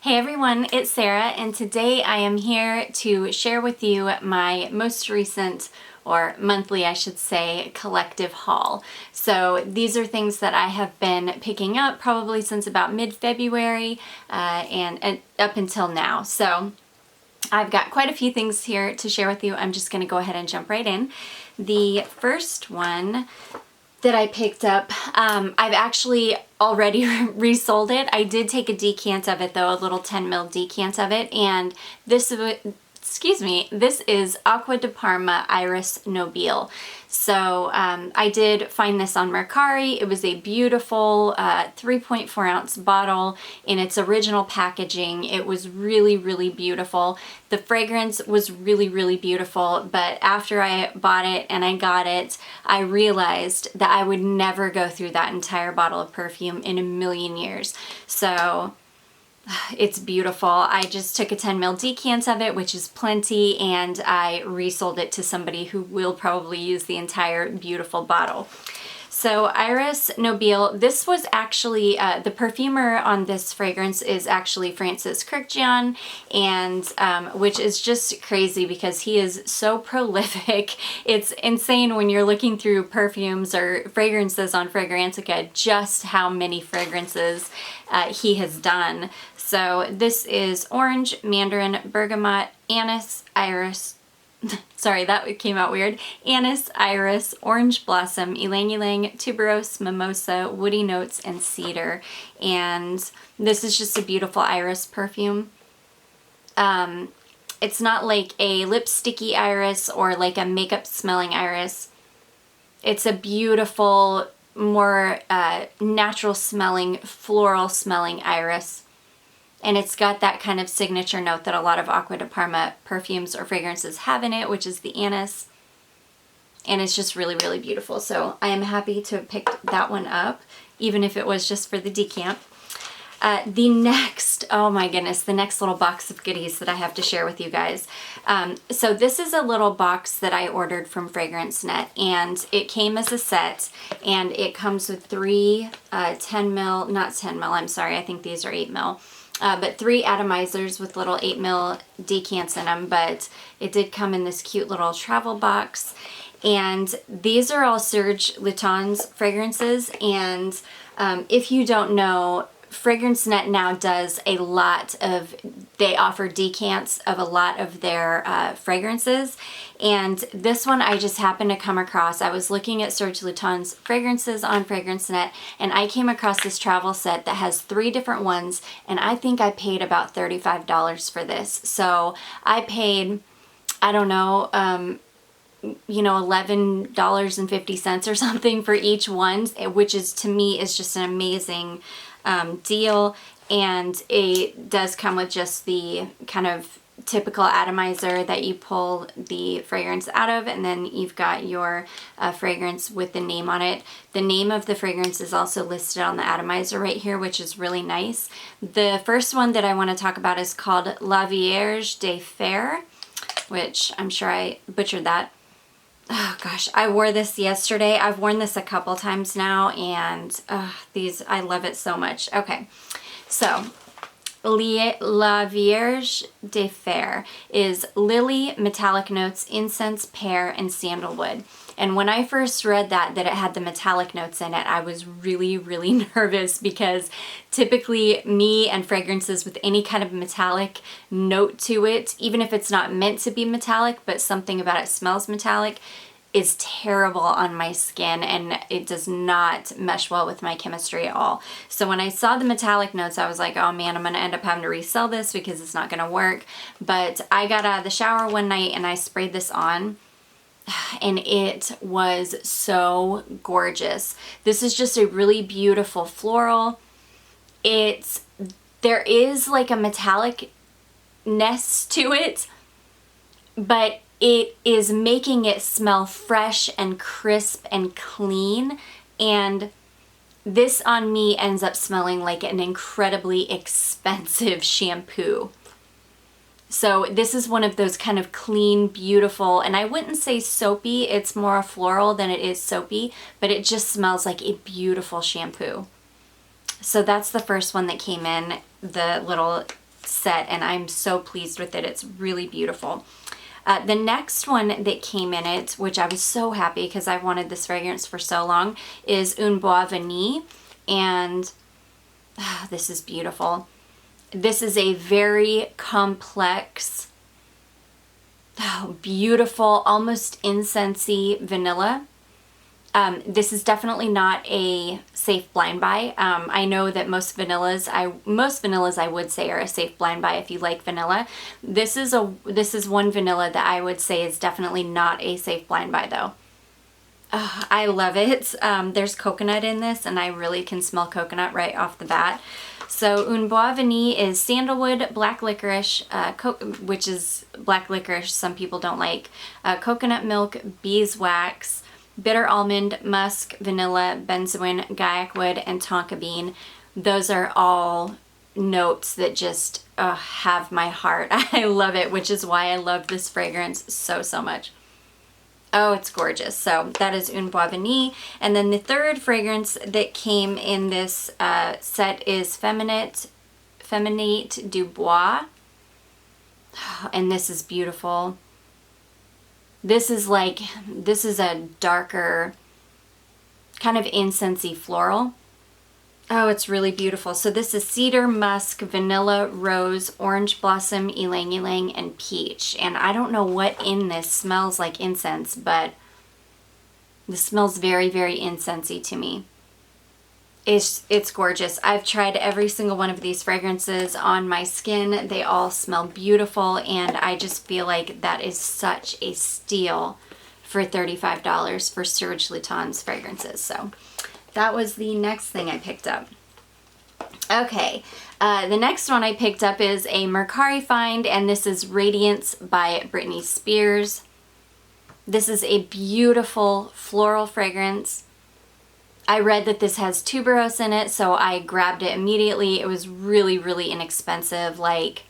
Hey everyone, it's Sarah, and today I am here to share with you my most recent, or monthly I should say, collective haul. So these are things that I have been picking up probably since about mid-February and up until now. So I've got quite a few things here to share with you. I'm just going to go ahead and jump right in. The first one that I picked up, I've actually already resold it. I did take a decant of it though, a little 10 ml decant of it, and this is Acqua de Parma Iris Nobile. So I did find this on Mercari. It was a beautiful 3.4 ounce bottle in its original packaging. It was really, really beautiful. The fragrance was really, really beautiful, but after I bought it and I got it, I realized that I would never go through that entire bottle of perfume in a million years. So it's beautiful. I just took a 10 ml decant of it, which is plenty, and I resold it to somebody who will probably use the entire beautiful bottle. So Iris Nobile, this was actually, the perfumer on this fragrance is actually Francis Kurkdjian, and which is just crazy because he is so prolific. It's insane when you're looking through perfumes or fragrances on Fragrantica just how many fragrances he has done. So this is orange, mandarin, bergamot, anise, iris, sorry, that came out weird. Anise, iris, orange blossom, ylang ylang, tuberose, mimosa, woody notes, and cedar. And this is just a beautiful iris perfume. It's not like a lipsticky iris or like a makeup smelling iris. It's a beautiful, more natural smelling, floral smelling iris. And it's got that kind of signature note that a lot of Acqua de Parma perfumes or fragrances have in it, which is the anise. And it's just really, really beautiful. So I am happy to have picked that one up, even if it was just for the decant. The next, oh my goodness, the next little box of goodies that I have to share with you guys. So this is a little box that I ordered from Fragrance Net, and it came as a set, and it comes with three 10 mil, not 10 mil, I'm sorry, I think these are 8 mil. But 3 atomizers with little 8 ml decants in them, but it did come in this cute little travel box. And these are all Serge Lutens fragrances, and if you don't know, Fragrance Net now does a lot of, they offer decants of a lot of their fragrances, and this one I just happened to come across. I was looking at Serge Lutens fragrances on Fragrance Net, and I came across this travel set that has 3 different ones, and I think I paid about $35 for this. So I paid, I don't know, $11.50 or something for each one, which is, to me, is just an amazing deal. And it does come with just the kind of typical atomizer that you pull the fragrance out of, and then you've got your fragrance with the name on it. The name of the fragrance is also listed on the atomizer right here, which is really nice. The first one that I want to talk about is called La Vierge de Fer, which I'm sure I butchered that. Oh gosh, I wore this yesterday. I've worn this a couple times now, and I love it so much. Okay, so La Vierge de Fer is lily, metallic notes, incense, pear, and sandalwood. And when I first read that it had the metallic notes in it, I was really, really nervous, because typically me and fragrances with any kind of metallic note to it, even if it's not meant to be metallic, but something about it smells metallic, is terrible on my skin, and it does not mesh well with my chemistry at all. So when I saw the metallic notes, I was like, oh man, I'm gonna end up having to resell this because it's not gonna work. But I got out of the shower one night and I sprayed this on, and it was so gorgeous. This is just a really beautiful floral. There is like a metallic-ness to it, but it is making it smell fresh and crisp and clean, and this on me ends up smelling like an incredibly expensive shampoo. So this is one of those kind of clean, beautiful, and I wouldn't say soapy, it's more floral than it is soapy, but it just smells like a beautiful shampoo. So that's the first one that came in, the little set, and I'm so pleased with it. It's really beautiful. The next one that came in it, which I was so happy because I wanted this fragrance for so long, is Un Bois Vanille, and this is beautiful. This is a very complex, beautiful, almost incensey vanilla. This is definitely not a safe blind buy. I know that most vanillas I would say are a safe blind buy if you like vanilla. This is one vanilla that I would say is definitely not a safe blind buy though. I love it. There's coconut in this, and I really can smell coconut right off the bat. So Un Bois Vanille is sandalwood, black licorice, which is black licorice some people don't like, coconut milk, beeswax, bitter almond, musk, vanilla, benzoin, guaiac wood, and tonka bean. Those are all notes that just have my heart. I love it, which is why I love this fragrance so, so much. Oh, it's gorgeous. So that is Un Bois Vanille. And then the third fragrance that came in this set is Feminite du Bois. And this is beautiful. This is a darker, kind of incensey floral. Oh, it's really beautiful. So this is cedar, musk, vanilla, rose, orange blossom, ylang ylang, and peach. And I don't know what in this smells like incense, but this smells very, very incensey to me. It's gorgeous. I've tried every single one of these fragrances on my skin. They all smell beautiful, and I just feel like that is such a steal for $35 for Serge Lutens fragrances. So that was the next thing I picked up. Okay, the next one I picked up is a Mercari find, and this is Radiance by Britney Spears. This is a beautiful floral fragrance. I read that this has tuberose in it, so I grabbed it immediately. It was really, really inexpensive, like,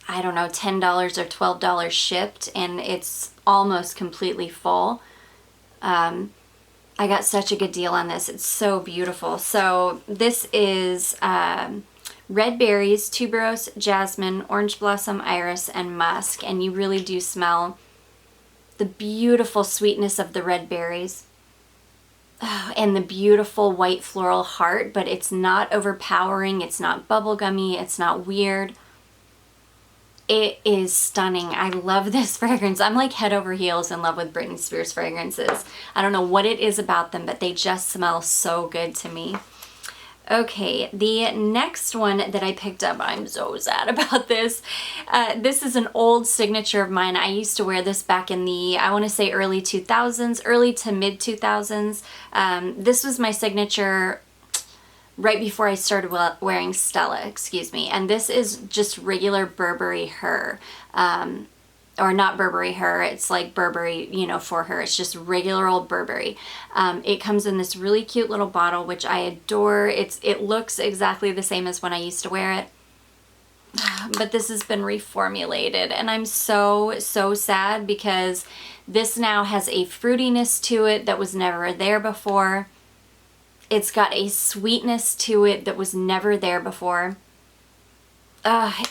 I don't know, $10 or $12 shipped, and it's almost completely full. I got such a good deal on this. It's so beautiful. So this is red berries, tuberose, jasmine, orange blossom, iris, and musk, and you really do smell the beautiful sweetness of the red berries. And the beautiful white floral heart, but it's not overpowering, it's not bubblegummy, it's not weird. It is stunning. I love this fragrance. I'm like head over heels in love with Britney Spears fragrances. I don't know what it is about them, but they just smell so good to me. Okay, the next one that I picked up, I'm so sad about this. This is an old signature of mine. I used to wear this back in the, I want to say early 2000s, early to mid 2000s. This was my signature right before I started wearing Stella, excuse me. And this is just regular Burberry Her. Or not Burberry Her, it's like Burberry, you know, for her. It's just regular old Burberry. It comes in this really cute little bottle, which I adore. It looks exactly the same as when I used to wear it. But this has been reformulated, and I'm so, so sad because this now has a fruitiness to it that was never there before. It's got a sweetness to it that was never there before.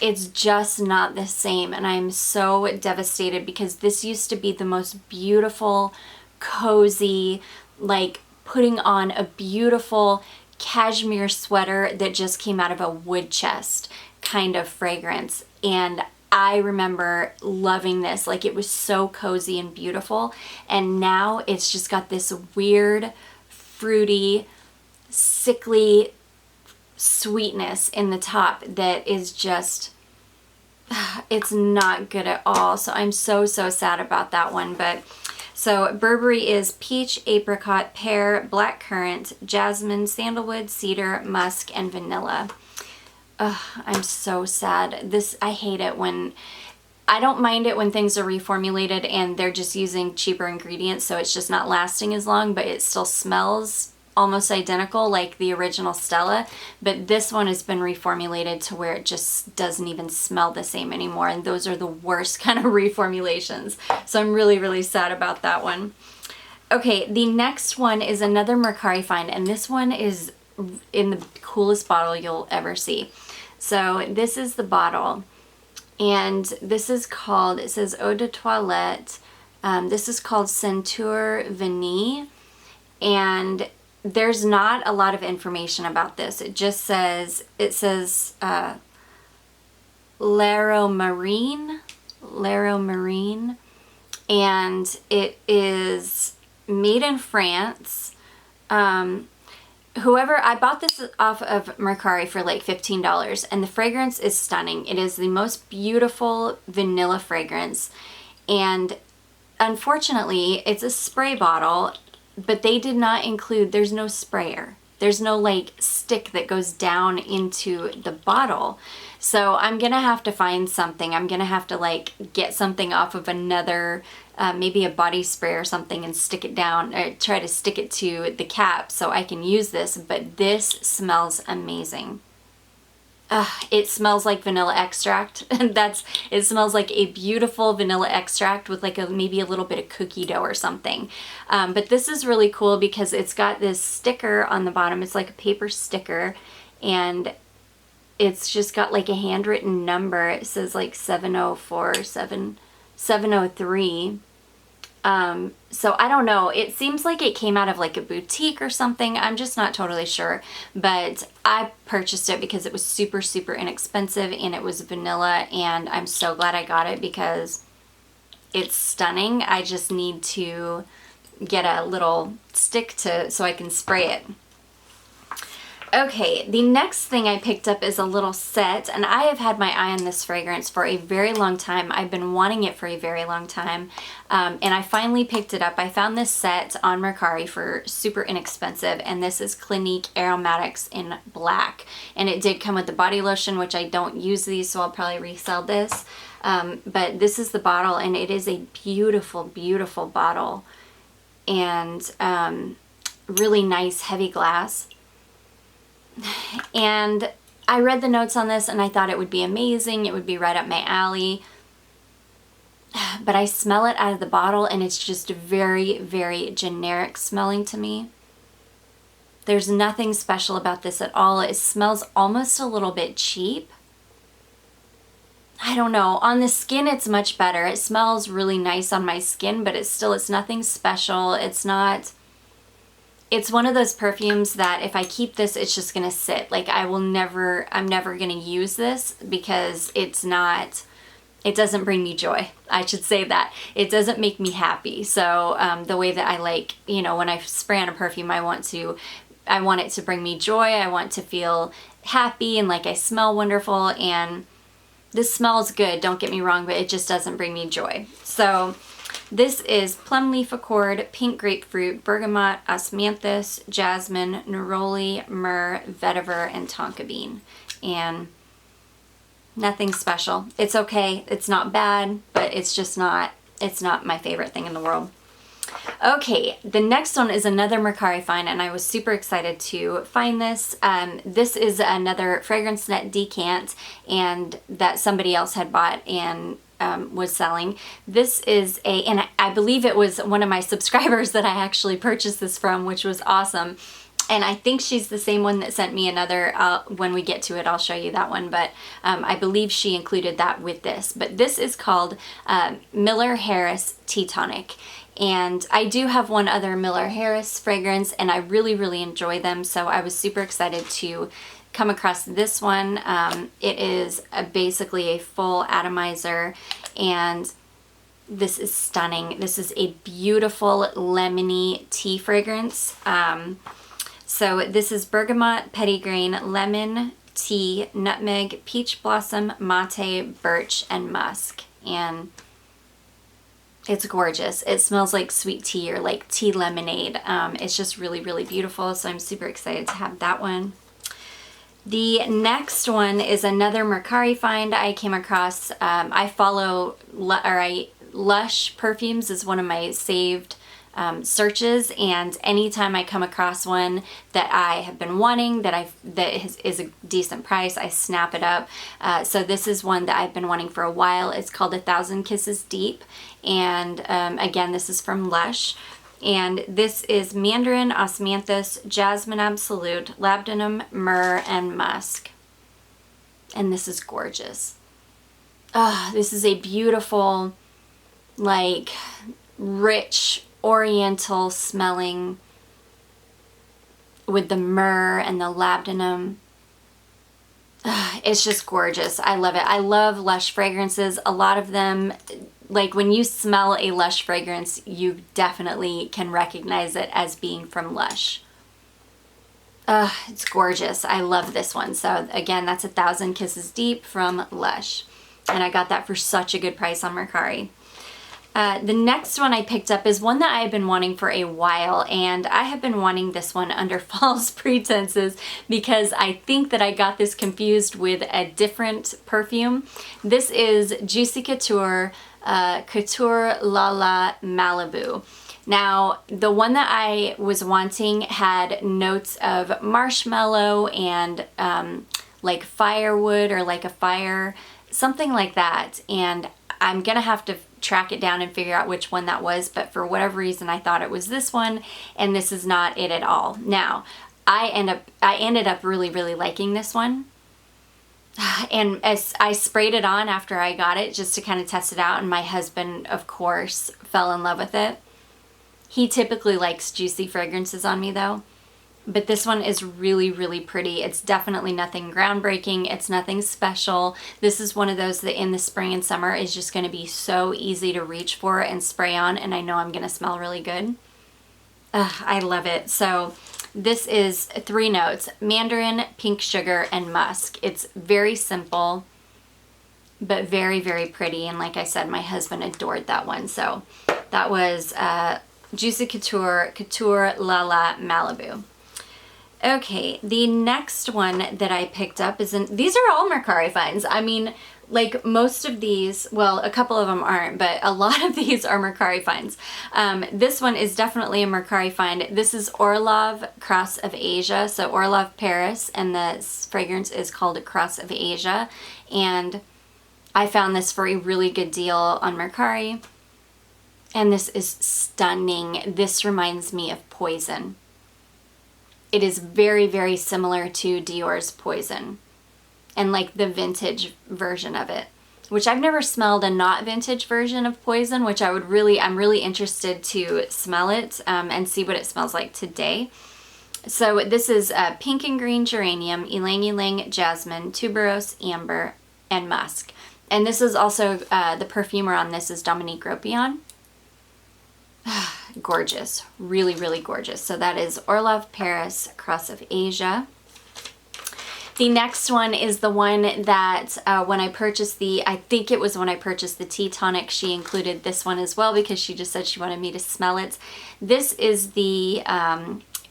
It's just not the same, and I'm so devastated because this used to be the most beautiful, cozy, like putting on a beautiful cashmere sweater that just came out of a wood chest kind of fragrance. And I remember loving this. Like, it was so cozy and beautiful, and now it's just got this weird, fruity, sickly sweetness in the top that is just, it's not good at all. So I'm so, so sad about that one. But so Burberry is peach, apricot, pear, blackcurrant, jasmine, sandalwood, cedar, musk, and vanilla. I'm so sad. I hate it when, I don't mind it when things are reformulated and they're just using cheaper ingredients, so it's just not lasting as long, but it still smells almost identical like the original Stella. But this one has been reformulated to where it just doesn't even smell the same anymore, and those are the worst kind of reformulations. So I'm really, really sad about that one. Okay, the next one is another Mercari find, and this one is in the coolest bottle you'll ever see. So this is the bottle, and this is called, it says Eau de Toilette. This is called Ceinture Vanille, and there's not a lot of information about this. It just says, L'Aromarine, and it is made in France. I bought this off of Mercari for like $15, and the fragrance is stunning. It is the most beautiful vanilla fragrance, and unfortunately it's a spray bottle, but they did not include, there's no sprayer. There's no like stick that goes down into the bottle. So I'm gonna have to find something. I'm gonna have to like get something off of another, maybe a body spray or something, and stick it down, or try to stick it to the cap so I can use this. But this smells amazing. It smells like vanilla extract. It smells like a beautiful vanilla extract with like maybe a little bit of cookie dough or something. But this is really cool because it's got this sticker on the bottom. It's like a paper sticker, and it's just got like a handwritten number. It says like 704, 703. So I don't know. It seems like it came out of like a boutique or something. I'm just not totally sure, but I purchased it because it was super, super inexpensive, and it was vanilla, and I'm so glad I got it because it's stunning. I just need to get a little stick so I can spray it. Okay, the next thing I picked up is a little set, and I have had my eye on this fragrance for a very long time. I've been wanting it for a very long time, and I finally picked it up. I found this set on Mercari for super inexpensive, and this is Clinique Aromatics in black. And it did come with the body lotion, which I don't use these, so I'll probably resell this. But this is the bottle, and it is a beautiful, beautiful bottle, and really nice heavy glass. And I read the notes on this and I thought it would be amazing. It would be right up my alley. But I smell it out of the bottle, and it's just very, very generic smelling to me. There's nothing special about this at all. It smells almost a little bit cheap. I don't know. On the skin, it's much better. It smells really nice on my skin, but it's nothing special. It's one of those perfumes that if I keep this, it's just gonna sit. Like I'm never gonna use this because it doesn't bring me joy. I should say that. It doesn't make me happy. So the way that I like, when I spray on a perfume, I want it to bring me joy. I want to feel happy and like I smell wonderful, and this smells good, don't get me wrong, but it just doesn't bring me joy. So this is plum leaf accord, pink grapefruit, bergamot, osmanthus, jasmine, neroli, myrrh, vetiver, and tonka bean. And nothing special. It's okay. It's not bad, but it's not my favorite thing in the world. Okay, the next one is another Mercari find, and I was super excited to find this. This is another Fragrance Net decant, and that somebody else had bought and was selling. This is and I believe it was one of my subscribers that I actually purchased this from, which was awesome. And I think she's the same one that sent me another. When we get to it, I'll show you that one. But I believe she included that with this. But this is called Miller Harris Tea Tonic. And I do have one other Miller Harris fragrance, and I really, really enjoy them. So I was super excited to come across this one. It is basically a full atomizer, and this is stunning. This is a beautiful lemony tea fragrance. So this is bergamot, petitgrain, lemon, tea, nutmeg, peach blossom, mate, birch, and musk. And it's gorgeous. It smells like sweet tea or like tea lemonade. It's just really, really beautiful. So I'm super excited to have that one. The next one is another Mercari find I came across. I follow Lush perfumes is one of my saved searches, and anytime I come across one that I have been wanting, that is a decent price, I snap it up. So this is one that I've been wanting for a while. It's called 1,000 Kisses Deep, and again, this is from Lush. And this is mandarin, osmanthus, jasmine absolute, labdanum, myrrh, and musk. And this is gorgeous. This is a beautiful, like, rich, oriental smelling with the myrrh and the labdanum. It's just gorgeous. I love it. I love Lush fragrances. A lot of them, like when you smell a Lush fragrance, you definitely can recognize it as being from Lush. It's gorgeous. I love this one. So again, that's 1,000 Kisses Deep from Lush. And I got that for such a good price on Mercari. The next one I picked up is one that I've been wanting for a while, and I have been wanting this one under false pretenses because I think that I got this confused with a different perfume. This is Juicy Couture, Couture La La Malibu. Now, the one that I was wanting had notes of marshmallow and like firewood or like a fire, something like that, and I'm gonna have to track it down and figure out which one that was, but for whatever reason I thought it was this one, and this is not it at all. Now, I ended up really liking this one, and as I sprayed it on after I got it just to kind of test it out, and my husband, of course, fell in love with it. He typically likes juicy fragrances on me though. But this one is really pretty. It's definitely nothing groundbreaking. It's nothing special. This is one of those that in the spring and summer is just going to be so easy to reach for and spray on, and I know I'm going to smell really good. I love it. So this is 3 notes: mandarin, pink sugar, and musk. It's very simple, but very pretty. And like I said, my husband adored that one. So that was Juicy Couture, Couture La La Malibu. Okay, the next one that I picked up is these are all Mercari finds. I mean, like most of these, well, a couple of them aren't, but a lot of these are Mercari finds. This one is definitely a Mercari find. This is Orlov Cross of Asia. So Orlov Paris, and the fragrance is called Cross of Asia. And I found this for a really good deal on Mercari. And this is stunning. This reminds me of Poison. It is very similar to Dior's Poison, and like the vintage version of it, which I've never smelled a not vintage version of Poison, which I'm really interested to smell it and see what it smells like today. So this is pink and green geranium, ylang ylang jasmine, tuberose, amber, and musk. And this is also, the perfumer on this is Dominique Ropion. Gorgeous, really gorgeous. So that is Orlov Paris, Cross of Asia. The next one is the one that when I purchased I think it was when I purchased the tea tonic, she included this one as well because she just said she wanted me to smell it. This is the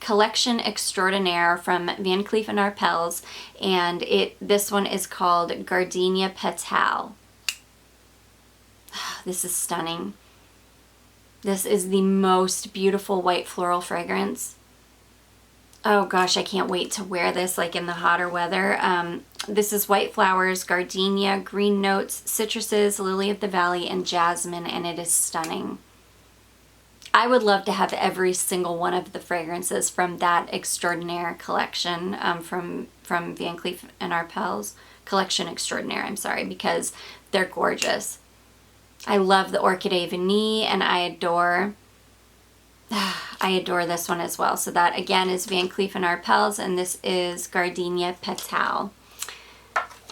Collection Extraordinaire from Van Cleef & Arpels, and this one is called Gardenia Petale. This is stunning. This is the most beautiful white floral fragrance. Oh gosh, I can't wait to wear this like in the hotter weather. This is white flowers, gardenia, green notes, citruses, lily of the valley, and jasmine, and it is stunning. I would love to have every single one of the fragrances from that Extraordinaire collection from Van Cleef & Arpels. Collection Extraordinaire, I'm sorry, because they're gorgeous. I love the Orchidée Vanille, and I adore this one as well. So that again is Van Cleef & Arpels, and this is Gardenia Petale.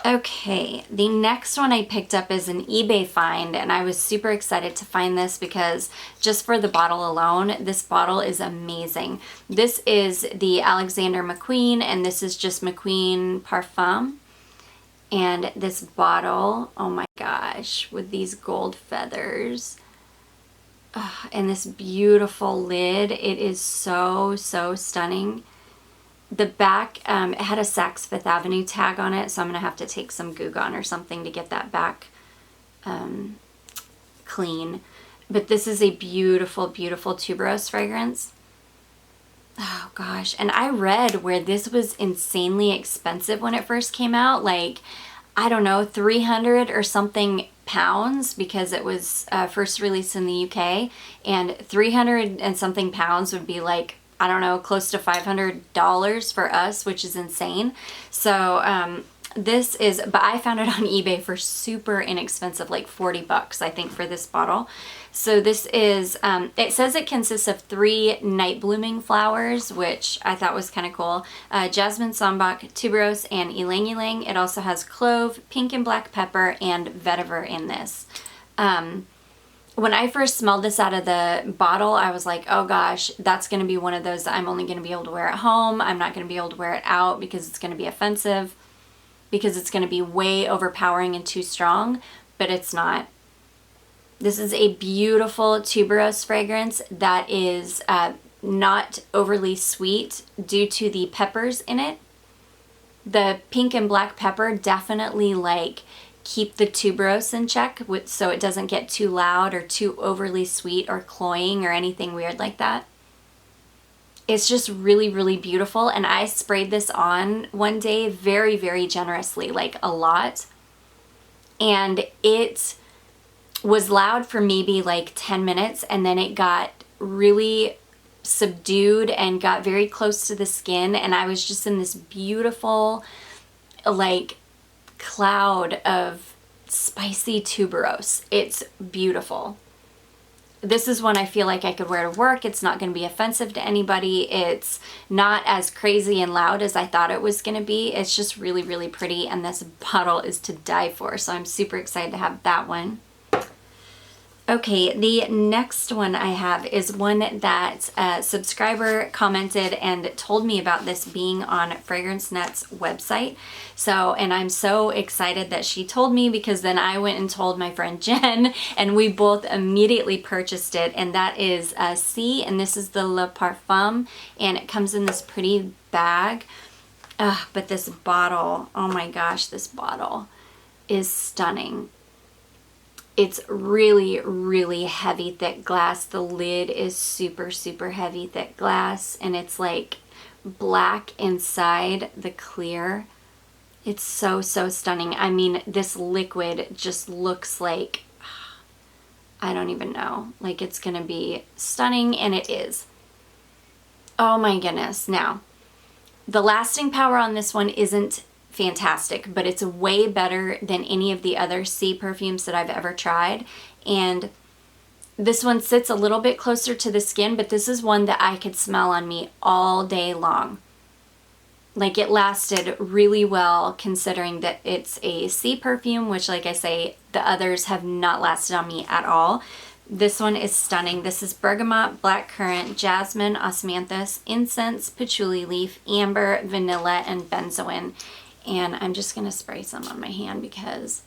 Okay, the next one I picked up is an eBay find, and I was super excited to find this because just for the bottle alone, this bottle is amazing. This is the Alexander McQueen, and this is just McQueen Parfum. And this bottle, oh my gosh, with these gold feathers and this beautiful lid, it is so stunning. The back, it had a Saks Fifth Avenue tag on it, so I'm going to have to take some Goo Gone or something to get that back clean. But this is a beautiful tuberose fragrance. Oh gosh, and I read where this was insanely expensive when it first came out, like, I don't know, 300 or something pounds, because it was first released in the UK, and 300 and something pounds would be like, I don't know, close to $500 for us, which is insane. So This is, but I found it on eBay for super inexpensive, like 40 bucks, I think, for this bottle. So this is, it says it consists of 3 night blooming flowers, which I thought was kind of cool. Jasmine, sambac, tuberose, and ylang ylang. It also has clove, pink and black pepper, and vetiver in this. When I first smelled this out of the bottle, I was like, oh gosh, that's going to be one of those that I'm only going to be able to wear at home. I'm not going to be able to wear it out because it's going to be offensive, because it's going to be way overpowering and too strong, but it's not. This is a beautiful tuberose fragrance that is not overly sweet due to the peppers in it. The pink and black pepper definitely like keep the tuberose in check so it doesn't get too loud or too overly sweet or cloying or anything weird like that. It's just really, really beautiful. And I sprayed this on one day very, very generously, like a lot. And it was loud for maybe like 10 minutes. And then it got really subdued and got very close to the skin. And I was just in this beautiful, like, cloud of spicy tuberose. It's beautiful. This is one I feel like I could wear to work. It's not going to be offensive to anybody. It's not as crazy and loud as I thought it was going to be. It's just really, really pretty, and this bottle is to die for, so I'm super excited to have that one. Okay, the next one I have is one that a subscriber commented and told me about this being on Fragrance Net's website. So, and I'm so excited that she told me, because then I went and told my friend Jen and we both immediately purchased it, and that is C, and this is the Le Parfum, and it comes in this pretty bag. But this bottle, oh my gosh, this bottle is stunning. It's really, really heavy, thick glass. The lid is super, super heavy, thick glass. And it's like black inside the clear. It's so, so stunning. I mean, this liquid just looks like, I don't even know. Like, it's going to be stunning, and it is. Oh my goodness. Now, the lasting power on this one isn't fantastic, but it's way better than any of the other C perfumes that I've ever tried. And this one sits a little bit closer to the skin, but this is one that I could smell on me all day long. Like, it lasted really well, considering that it's a C perfume, which, like I say, the others have not lasted on me at all. This one is stunning. This is bergamot, blackcurrant, jasmine, osmanthus, incense, patchouli leaf, amber, vanilla, and benzoin. And I'm just going to spray some on my hand because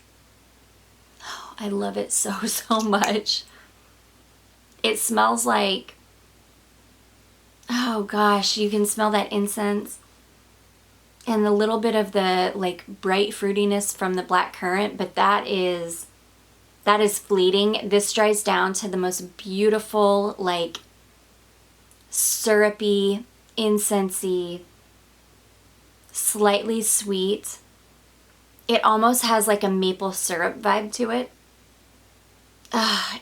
I love it so, so much. It smells like, oh gosh, you can smell that incense and the little bit of the like bright fruitiness from the blackcurrant, but that is fleeting. This dries down to the most beautiful, like syrupy, incensey, slightly sweet. It almost has like a maple syrup vibe to it.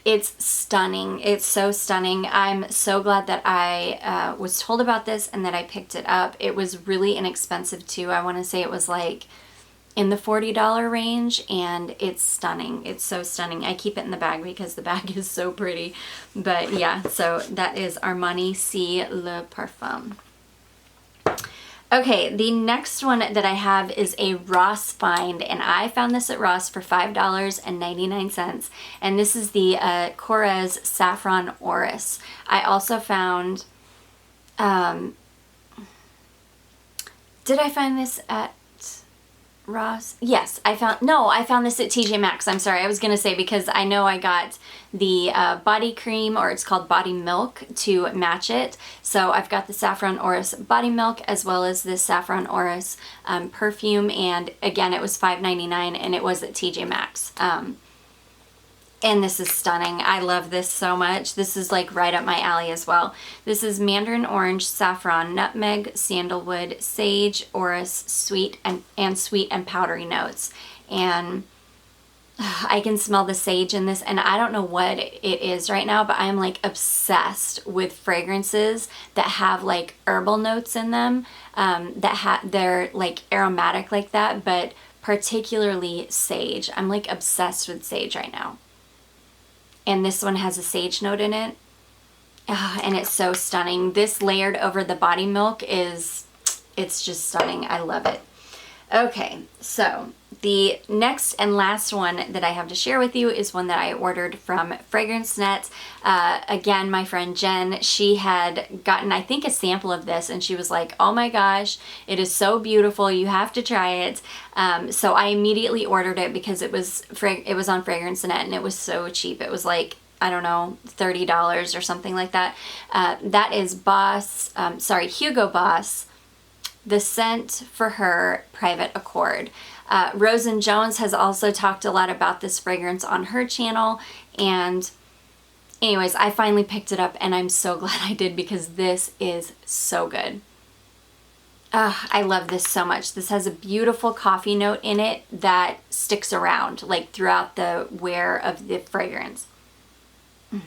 It's stunning. It's so stunning. I'm so glad that I was told about this and that I picked it up. It was really inexpensive too. I want to say it was like in the $40 range, and it's stunning. It's so stunning. I keep it in the bag because the bag is so pretty. But yeah, so that is Armani Si le Parfum. Okay, the next one that I have is a Ross find, and I found this at Ross for $5.99, and this is the Korres Saffron Orris. I also found, did I find this at Ross? Yes, I found this at TJ Maxx. I'm sorry, I was going to say, because I know I got the body cream, or it's called body milk, to match it. So I've got the Saffron Orris body milk as well as this Saffron Orris perfume, and again, it was $5.99, and it was at TJ Maxx. And this is stunning. I love this so much. This is like right up my alley as well. This is mandarin orange, saffron, nutmeg, sandalwood, sage, orris, sweet and powdery notes. And I can smell the sage in this, and I don't know what it is right now, but I'm like obsessed with fragrances that have like herbal notes in them, they're like aromatic like that, but particularly sage. I'm like obsessed with sage right now. And this one has a sage note in it. And it's so stunning. This layered over the body milk it's just stunning. I love it. Okay, so the next and last one that I have to share with you is one that I ordered from Fragrance Net. Again, my friend Jen, she had gotten, I think, a sample of this, and she was like, oh my gosh, it is so beautiful. You have to try it. So I immediately ordered it because it was on Fragrance Net, and it was so cheap. It was like, I don't know, $30 or something like that. That is Hugo Boss, the scent for her Private Accord. Rosen Jones has also talked a lot about this fragrance on her channel, and anyways, I finally picked it up and I'm so glad I did because this is so good. I love this so much. This has a beautiful coffee note in it that sticks around like throughout the wear of the fragrance.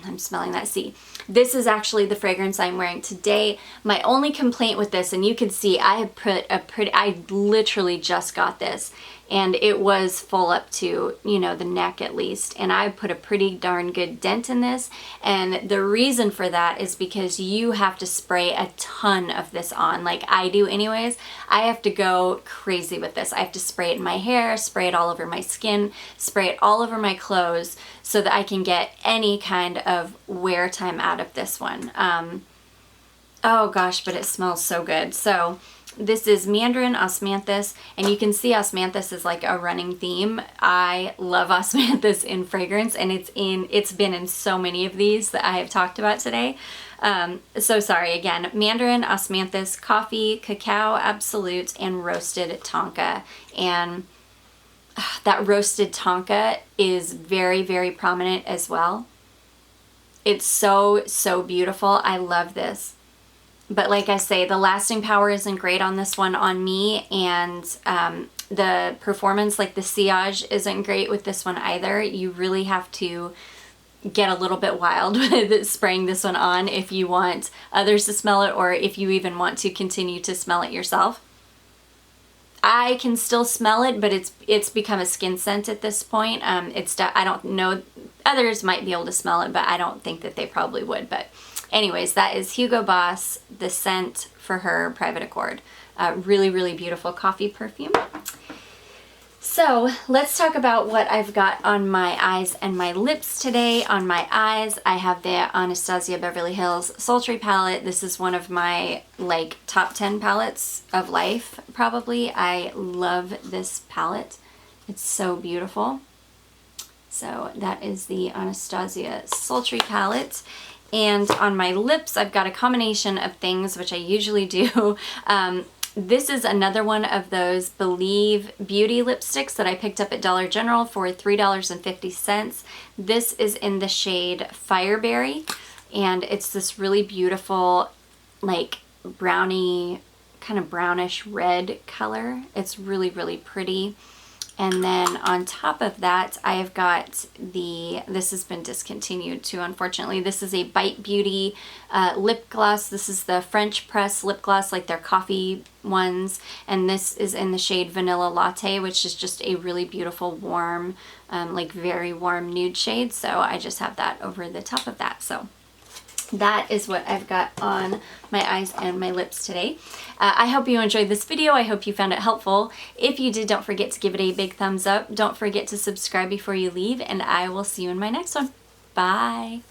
I'm smelling that. See, this is actually the fragrance I'm wearing today. My only complaint with this, and you can see I have put I literally just got this, and it was full up to, you know, the neck at least, and I put a pretty darn good dent in this, and the reason for that is because you have to spray a ton of this on, like I do anyways. I have to go crazy with this. I have to spray it in my hair, spray it all over my skin, spray it all over my clothes so that I can get any kind of wear time out of this one. Oh gosh, but it smells so good. So this is Mandarin Osmanthus, and you can see Osmanthus is like a running theme. I love Osmanthus in fragrance, and it's been in so many of these that I have talked about today. So sorry again. Mandarin Osmanthus, coffee, cacao absolute, and roasted tonka. And that roasted tonka is very, very prominent as well. It's so, so beautiful. I love this. But like I say, the lasting power isn't great on this one on me, and the performance, like the sillage, isn't great with this one either. You really have to get a little bit wild with spraying this one on if you want others to smell it, or if you even want to continue to smell it yourself. I can still smell it, but it's become a skin scent at this point. I don't know, others might be able to smell it, but I don't think that they probably would. But anyways, that is Hugo Boss, the scent for her Private Accord. Really, really beautiful coffee perfume. So let's talk about what I've got on my eyes and my lips today. On my eyes, I have the Anastasia Beverly Hills Sultry palette. This is one of my like top 10 palettes of life, probably. I love this palette. It's so beautiful. So that is the Anastasia Sultry palette. And on my lips, I've got a combination of things, which I usually do. This is another one of those Believe Beauty lipsticks that I picked up at Dollar General for $3.50. This is in the shade Fireberry, and it's this really beautiful, like brownie, kind of brownish red color. It's really, really pretty. And then on top of that, I have got this has been discontinued too, unfortunately. This is a Bite Beauty lip gloss. This is the French press lip gloss, like their coffee ones. And this is in the shade Vanilla Latte, which is just a really beautiful, warm, like very warm nude shade. So I just have that over the top of that. So that is what I've got on my eyes and my lips today. I hope you enjoyed this video. I hope you found it helpful. If you did, don't forget to give it a big thumbs up. Don't forget to subscribe before you leave, and I will see you in my next one. Bye.